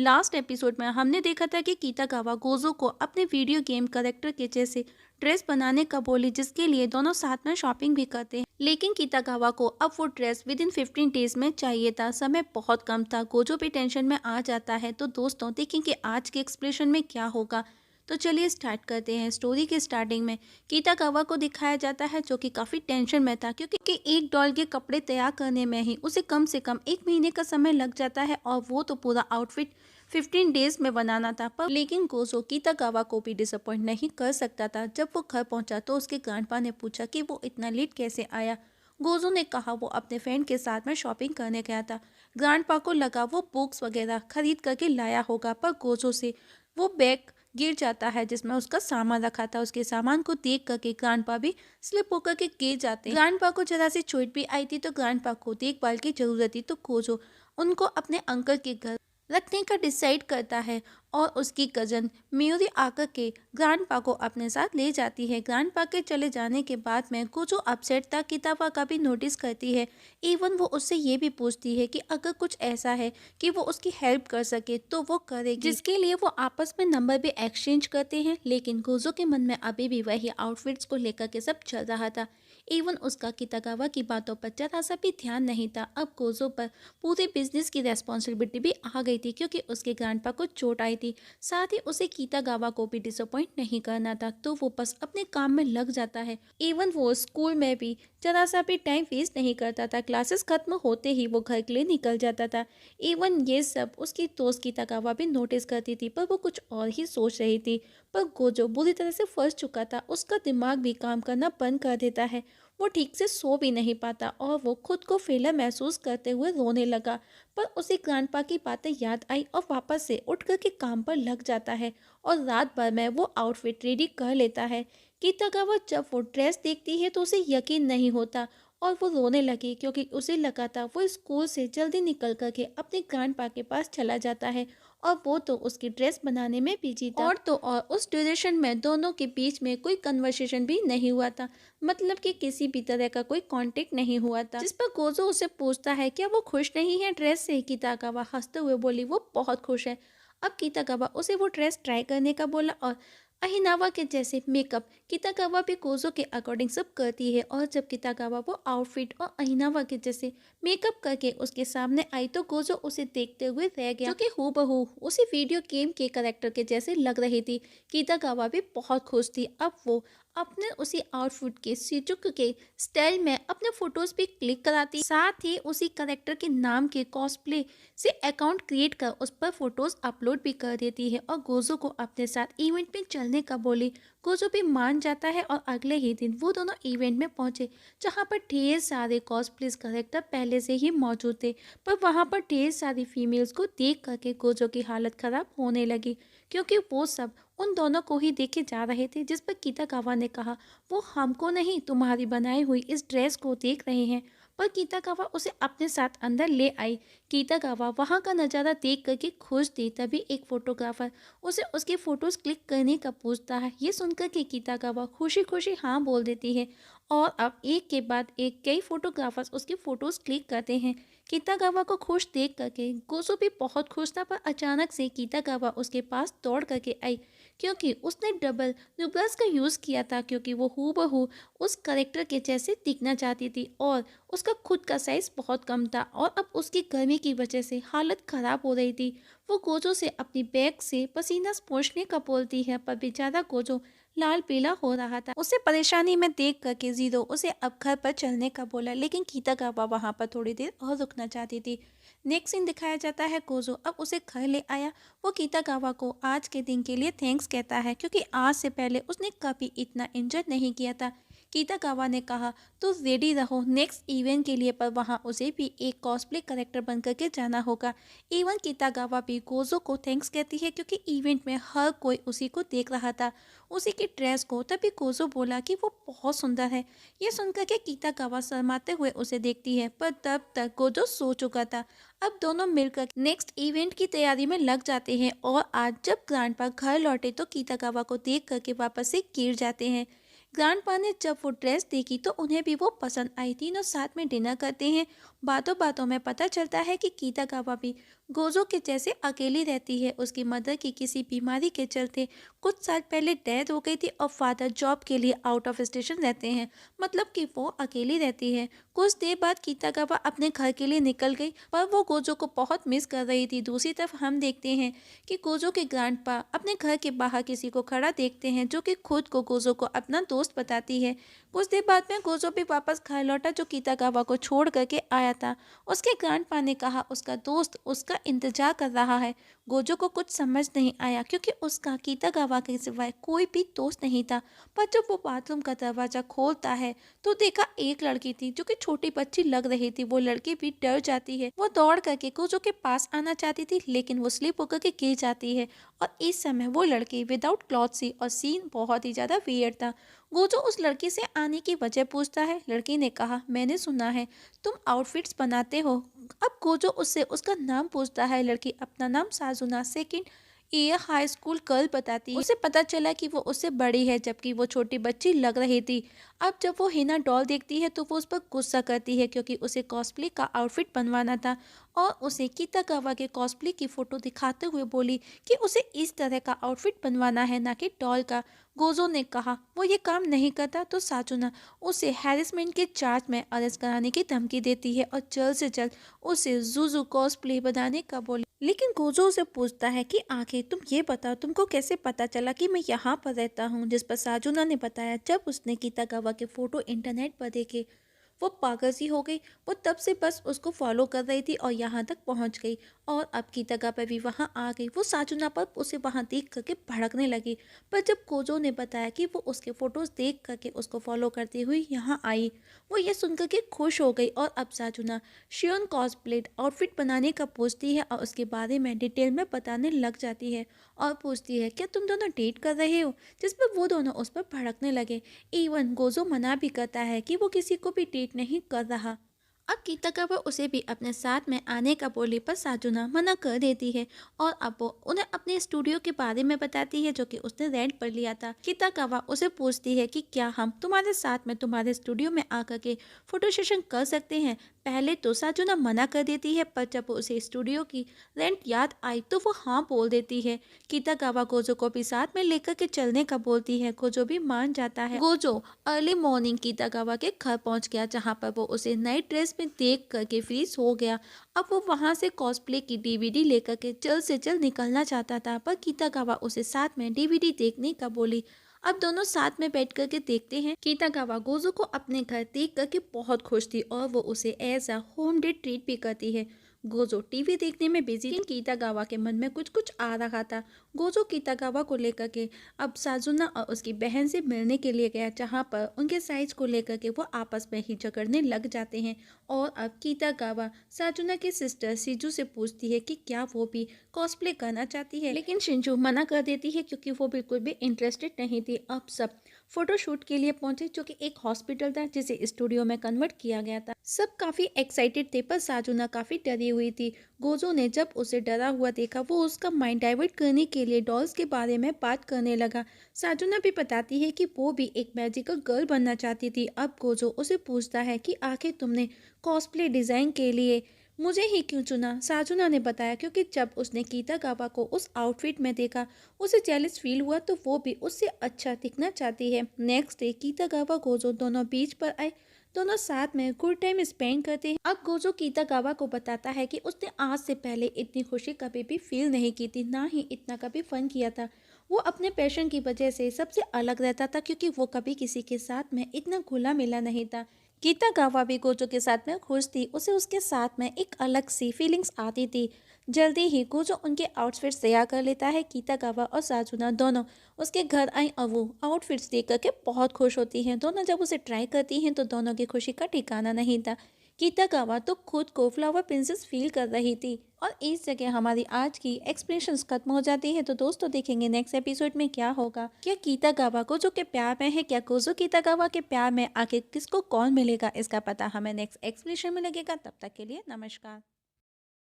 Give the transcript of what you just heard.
Last episode में हमने देखा था कि कीतागावा गोजो को अपने वीडियो गेम कैरेक्टर के जैसे ड्रेस बनाने का बोली, जिसके लिए दोनों साथ में शॉपिंग भी करते हैं। लेकिन कीतागावा को अब वो ड्रेस विद इन 15 डेज में चाहिए था। समय बहुत कम था। गोजो भी टेंशन में आ जाता है। तो दोस्तों, देखेंगे आज के एक्सप्रेशन में क्या होगा। तो चलिए स्टार्ट करते हैं। स्टोरी के स्टार्टिंग में कीतागावा को दिखाया जाता है जो कि काफ़ी टेंशन में था, क्योंकि एक डॉल के कपड़े तैयार करने में ही उसे कम से कम 1 महीने का समय लग जाता है, और वो तो पूरा आउटफिट 15 डेज में बनाना था। पर लेकिन गोजो कीतागावा को भी डिसअपॉइंट नहीं कर सकता था। जब वो घर पहुंचा तो उसके ग्रैंडपा ने पूछा कि वो इतना लेट कैसे आया। गोजो ने कहा वो अपने फ्रेंड के साथ में शॉपिंग करने गया था। ग्रैंडपा को लगा वो बुक्स वगैरह खरीद करके लाया होगा, पर गोजो से वो बैग गिर जाता है जिसमें उसका सामान रखा था। उसके सामान को देख करके ग्रैंडपा भी स्लिप होकर के गिर जाते हैं। ग्रैंडपा को जरा सी चोट भी आई थी, तो ग्रैंडपा को देखभाल की जरूरत थी, तो गोजो उनको अपने अंकल के घर रखने का डिसाइड करता है, और उसकी कजन म्यूरी आकर के ग्रैंडपा को अपने साथ ले जाती है। ग्रैंडपा के चले जाने के बाद में कुछ अपसेट था, कीतागावा का भी नोटिस करती है। इवन वो उससे ये भी पूछती है कि अगर कुछ ऐसा है कि वो उसकी हेल्प कर सके तो वो करेगी, जिसके लिए वो आपस में नंबर भी एक्सचेंज करते हैं। लेकिन गोजो के मन में अभी भी वही आउटफिट्स को लेकर के सब चल रहा था। इवन उसका कीतागावा की बातों पर जरा सा भी ध्यान नहीं था। अब गोजो पर पूरे बिजनेस की रेस्पॉन्सिबिलिटी भी आ गई थी, क्योंकि उसके ग्रैंडपा को चोट आई थी। साथ ही उसे कीतागावा को भी डिसअपॉइंट नहीं करना था, तो वो बस अपने काम में लग जाता है। इवन वो स्कूल में भी जरा सा भी टाइम वेस्ट नहीं करता था। क्लासेस खत्म होते ही वो घर के लिए निकल जाता था। इवन ये सब उसकी दोस्त कीतागावा भी नोटिस करती थी, पर वो कुछ और ही सोच रही थी। पर गोजो बुरी तरह से फंस चुका था। उसका दिमाग भी काम करना बंद कर देता है। वो ठीक से सो भी नहीं पाता, और वो खुद को फेलर महसूस करते हुए रोने लगा। पर उसे ग्रैंडपा की बातें याद आई, और वापस से उठ कर के काम पर लग जाता है, और रात भर में वो आउटफिट रेडी कर लेता है। कीतागावा जब वो ड्रेस देखती है तो उसे यकीन नहीं होता, और वो रोने लगी, क्योंकि उसे लगा था वो स्कूल से जल्दी निकल करके अपने ग्रैंडपा के पास चला जाता है, और वो तो उसकी ड्रेस बनाने में बिजी था। और तो और उस ड्यूरेशन में दोनों के बीच में कोई कन्वर्सेशन भी नहीं हुआ था। मतलब कि किसी भी तरह का कोई कांटेक्ट नहीं हुआ था। जिस पर गोजो उसे पूछता है क्या वो खुश नहीं है ड्रेस से। कीतागावा हंसते हुए बोली वो बहुत खुश है। अब कीतागावा उसे वो ड्रेस ट्राई करने का बोला, और अहिनावा के जैसे मेकअप कीतागावा भी गोजो के अकॉर्डिंग सब करती है। और जब कीतागावा वो आउटफिट और अहिनावा के जैसे मेकअप करके उसके सामने आई, तो गोजो उसे देखते हुए रह गया, जो कि हूबहू उसी वीडियो गेम के कैरेक्टर के जैसे लग रही थी। कीतागावा भी बहुत खुश थी। अब वो अपने उसी आउटफिट के शिजुका के स्टाइल में अपने फोटोज भी क्लिक कराती, साथ ही उसी करेक्टर के नाम के कॉस्प्ले से अकाउंट क्रिएट कर उस पर फोटोज अपलोड भी कर देती है, और गोजो को अपने साथ इवेंट में चलने का बोली। गोजो भी मान जाता है, और अगले ही दिन वो दोनों इवेंट में पहुंचे, जहां पर ढेर सारे कॉस्प्लेस करेक्टर पहले से ही मौजूद थे। पर वहां पर ढेर सारी फीमेल्स को देख करके गोजो की हालत खराब होने लगी, क्योंकि वो सब उन दोनों को ही देखे जा रहे थे। जिस पर कीतागावा ने कहा वो हमको नहीं तुम्हारी बनाई हुई इस ड्रेस को देख रहे हैं। पर कीतागावा उसे अपने साथ अंदर ले आई। कीतागावा वहां का नज़ारा देख करके खुश थी। तभी एक फोटोग्राफर उसे उसकी फोटोज क्लिक करने का पूछता है। ये सुनकर के कीतागावा खुशी खुशी हाँ बोल देती है, और अब एक के बाद एक कई फोटोग्राफर्स उसकी फोटोज क्लिक करते हैं। कीतागावा को खुश देख करके गोसो भी बहुत खुश था। पर अचानक से कीतागावा उसके पास दौड़ करके आई, क्योंकि उसने डबल न्यूब्लस का यूज़ किया था, क्योंकि वो हूबहू उस करेक्टर के जैसे दिखना चाहती थी, और उसका खुद का साइज बहुत कम था, और अब उसकी गर्मी की वजह से हालत ख़राब हो रही थी। वो गोजो से अपनी बैग से पसीना पोंछने का बोलती है, पर बेचारा गोजो लाल पीला हो रहा था। उसे परेशानी में देख करके जीरो उसे अब घर पर चलने का बोला, लेकिन कीतागावा वहाँ पर थोड़ी देर और रुकना चाहती थी। नेक्स्ट सीन दिखाया जाता है गोजो अब उसे घर ले आया। वो कीतागावा को आज के दिन के लिए थैंक्स कहता है, क्योंकि आज से पहले उसने कभी इतना इंजर नहीं किया था। कीतागावा ने कहा तो रेडी रहो नेक्स्ट इवेंट के लिए, पर वहाँ उसे भी एक कॉस्प्ले करेक्टर बनकर के जाना होगा। इवन कीतागावा भी गोजो को थैंक्स कहती है, क्योंकि इवेंट में हर कोई उसी को देख रहा था, उसी की ड्रेस को। तभी गोजो बोला कि वो बहुत सुंदर है। ये सुनकर के कीतागावा शर्माते हुए उसे देखती है, पर तब तक गोजो सो चुका था। अब दोनों मिलकर नेक्स्ट इवेंट की तैयारी में लग जाते हैं, और आज जब ग्रैंडपा घर लौटे तो कीतागावा को देख करके वापस से गिर जाते हैं। ग्रैंडपा ने जब वो ड्रेस देखी तो उन्हें भी वो पसंद आई। तीनों साथ में डिनर करते हैं। बातों बातों में पता चलता है कि कीतागावा भी गोजो के जैसे अकेली रहती है। उसकी मदर की किसी बीमारी के चलते कुछ साल पहले डेथ हो गई थी और फादर जॉब के लिए आउट ऑफ स्टेशन रहते हैं, मतलब कि वो अकेली रहती है। कुछ देर बाद कीतागावा अपने घर के लिए निकल गई, पर वो गोजो को बहुत मिस कर रही थी। दूसरी तरफ हम देखते हैं कि गोजो के ग्रैंडपा अपने घर के बाहर किसी को खड़ा देखते हैं, जो कि खुद को गोजो को अपना दोस्त बताती है। कुछ देर बाद में गोजो भी वापस घर लौटा, जो कीतागावा को छोड़ करके आया था। उसके ग्रैंडपा ने कहा उसका दोस्त उसका इंतजार कर रहा है। गोजो को कुछ समझ नहीं आया, क्योंकि उसका कीतागावा के सिवाय कोई भी दोस्त नहीं था। पर जब वो बाथरूम का दरवाजा खोलता है तो देखा एक लड़की थी, जो कि छोटी बच्ची लग रही थी। वो लड़की भी डर जाती है। वो दौड़ करके गोजो के पास आना चाहती थी, लेकिन वो स्लिप होकर के गिर जाती है। और इस समय वो लड़की विदाउट क्लॉथ थी और सीन बहुत ही ज्यादा वियर्ड था। गोजो उस लड़की से आने की वजह पूछता है। लड़की ने कहा, मैंने सुना है तुम आउटफिट्स बनाते हो। अब गोजो उससे उसका नाम पूछता है। लड़की अपना नाम Sajuna second year high school girl बताती है। उसे पता चला कि वो उससे बड़ी है, जबकि वो छोटी बच्ची लग रही थी। अब जब वो हिना डॉल देखती है तो वो उस पर गुस्सा करती है, क्योंकि उसे कॉस्प्ले का आउटफिट बनवाना था और उसे कितागावा के कॉस्प्ले की फोटो दिखाते हुए बोली कि उसे इस तरह का आउटफिट बनवाना है, ना कि डॉल का। गोजो ने कहा वो ये काम नहीं करता तो साजुना उसे हैरेसमेंट के चार्ज में अरेस्ट कराने की धमकी देती है और जल्द से जल्द उसे जुजू कॉस्प्ले बनाने का बोली। लेकिन गोजो उसे पूछता है कि आखिर तुम ये बताओ, तुमको कैसे पता चला कि मैं यहाँ पर रहता हूँ। जिस पर साजुना ने बताया जब उसने कितागावा के फोटो इंटरनेट पर देखे वो पागल सी हो गई। वो तब से बस उसको फॉलो कर रही थी और यहाँ तक पहुँच गई और अब की जगह पर भी वहाँ आ गई। वो साजुना पर उसे वहाँ देख करके भड़कने लगी, पर जब कोजो ने बताया कि वो उसके फोटोज देख करके उसको फॉलो करती हुई यहाँ आई, वो ये सुन करके खुश हो गई। और अब साजुना शियोन कॉस्प्लेट आउटफिट बनाने का पूछती है और उसके बारे में डिटेल में बताने लग जाती है और पूछती है क्या तुम दोनों डेट कर रहे हो, जिस पर वो दोनों उस पर भड़कने लगे। इवन गोजो मना भी करता है कि वो किसी को भी डेट नहीं कर रहा। अब कीतागावा उसे भी अपने साथ में आने का बोली, पर साजुना मना कर देती है और अब वो उन्हें अपने स्टूडियो के बारे में बताती है, जो कि उसने रेंट पर लिया था। कीतागावा उसे पूछती है कि क्या हम तुम्हारे साथ में तुम्हारे स्टूडियो में आकर के फोटो सेशन कर सकते हैं। पहले तो साजुना मना कर देती है, पर जब उसे स्टूडियो की रेंट याद आई तो वो हाँ बोल देती है। कीतागावा गोजो को भी साथ में लेकर के चलने का बोलती है। गोजो भी मान जाता है। गोजो अर्ली मॉर्निंग कीतागावा के घर पहुंच गया, जहां पर वो उसे नई ड्रेस में देख करके फ्रीज हो गया। अब वो वहां से कॉस्प्ले की डीवीडी लेकर के जल्द से जल्द निकलना चाहता था, पर कीतागावा उसे साथ में डीवीडी देखने का बोली। अब दोनों साथ में बैठ करके देखते हैं। कीतागावा गोजो को अपने घर देख करके बहुत खुश थी और वो उसे as a home day treat भी करती है। गोजो टीवी देखने में बिजी थी। कीतागावा के मन में कुछ कुछ आ रहा था। गोजो कीतागावा को लेकर के अब साजुना और उसकी बहन से मिलने के लिए गया, जहाँ पर उनके साइज को लेकर के वो आपस में ही झगड़ने लग जाते हैं। और अब कीतागावा साजुना की सिस्टर शिजू से पूछती है कि क्या वो भी कॉस्प्ले करना चाहती है, लेकिन शिंजू मना कर देती है, क्योंकि वो बिल्कुल भी इंटरेस्टेड नहीं थी। अब सब फोटोशूट के लिए पहुंचे, जो कि एक हॉस्पिटल था जिसे स्टूडियो में कन्वर्ट किया गया था। सब काफी एक्साइटेड थे, पर साजुना काफी डरी हुई थी। गोजो ने जब उसे डरा हुआ देखा, वो उसका माइंड डाइवर्ट करने के लिए डॉल्स के बारे में बात करने लगा। साजुना भी बताती है कि वो भी एक मैजिकल गर्ल बनना चाहती थी। अब गोजो उसे पूछता है कि आखिर तुमने कॉस्प्ले डिजाइन के लिए मुझे ही क्यों चुना। साजुना ने बताया क्योंकि जब उसने कीतागावा को उस आउटफिट में देखा उसे जेलस फील हुआ, तो वो भी उससे अच्छा दिखना चाहती है। नेक्स्ट डे कीतागावा गोजो दोनों बीच पर आए। दोनों साथ में गुड टाइम स्पेंड करते हैं। अब गोजो कीतागावा को बताता है कि उसने आज से पहले इतनी खुशी कभी भी फील नहीं की थी, ना ही इतना कभी फन किया था। वो अपने पैशन की वजह से सबसे अलग रहता था, क्योंकि वो कभी किसी के साथ में इतना घुला मिला नहीं था। कीतागावा भी गोजो के साथ में खुश थी। उसे उसके साथ में एक अलग सी फीलिंग्स आती थी। जल्दी ही गोजो उनके आउटफिट्स तैयार कर लेता है। कीतागावा और साजुना दोनों उसके घर आई और वो आउटफिट्स देख करके बहुत खुश होती हैं। दोनों जब उसे ट्राई करती हैं तो दोनों की खुशी का ठिकाना नहीं था। कीतागावा तो खुद को फ्लावर प्रिंसेस फील कर रही थी। और इस जगह हमारी आज की एक्सप्रेशंस खत्म हो जाती है। तो दोस्तों देखेंगे नेक्स्ट एपिसोड में क्या होगा। क्या कीतागावा गोजो के प्यार में है, क्या गोजो कीतागावा के प्यार में, आखिर किसको कौन मिलेगा, इसका पता हमें नेक्स्ट एक्सप्रेशन में लगेगा। तब तक के लिए नमस्कार।